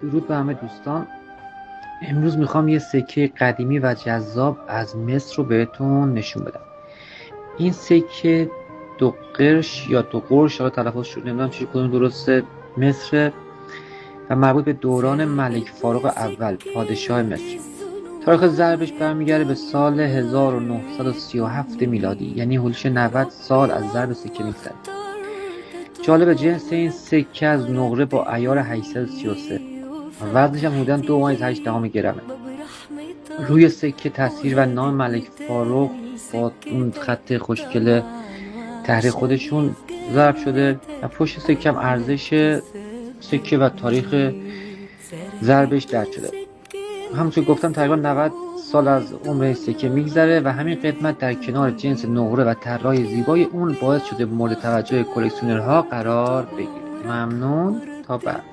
درود به همه دوستان. امروز میخوام یه سکه قدیمی و جذاب از مصر رو بهتون نشون بدم. این سکه 2 قرش یا 2 قرش، حالا تلفظ شد نمیدونم چه کدوم درسته، مصر و مربوط به دوران ملک فاروق اول پادشاه مصر. تاریخ ضربش برمیگرده به سال 1937 میلادی، یعنی حدود 90 سال از ضرب سکه میگذره. جالب، جنس این سکه از نقره با عیار 833 وزنش هم حدوداً 2.8 گرمه. روی سکه تصویر و نام ملک فاروق با اون خط خوشگل تحریر خودشون ضرب شده و پشت سکه هم ارزش سکه و تاریخ ضربش درج شده. همونطور گفتم تقریبا 90 سال از عمر سکه میگذره و همین قدمت در کنار جنس نقره و طرح‌های زیبای اون باعث شده مورد توجه کلکسیونرها قرار بگیره. ممنون، تا بعد.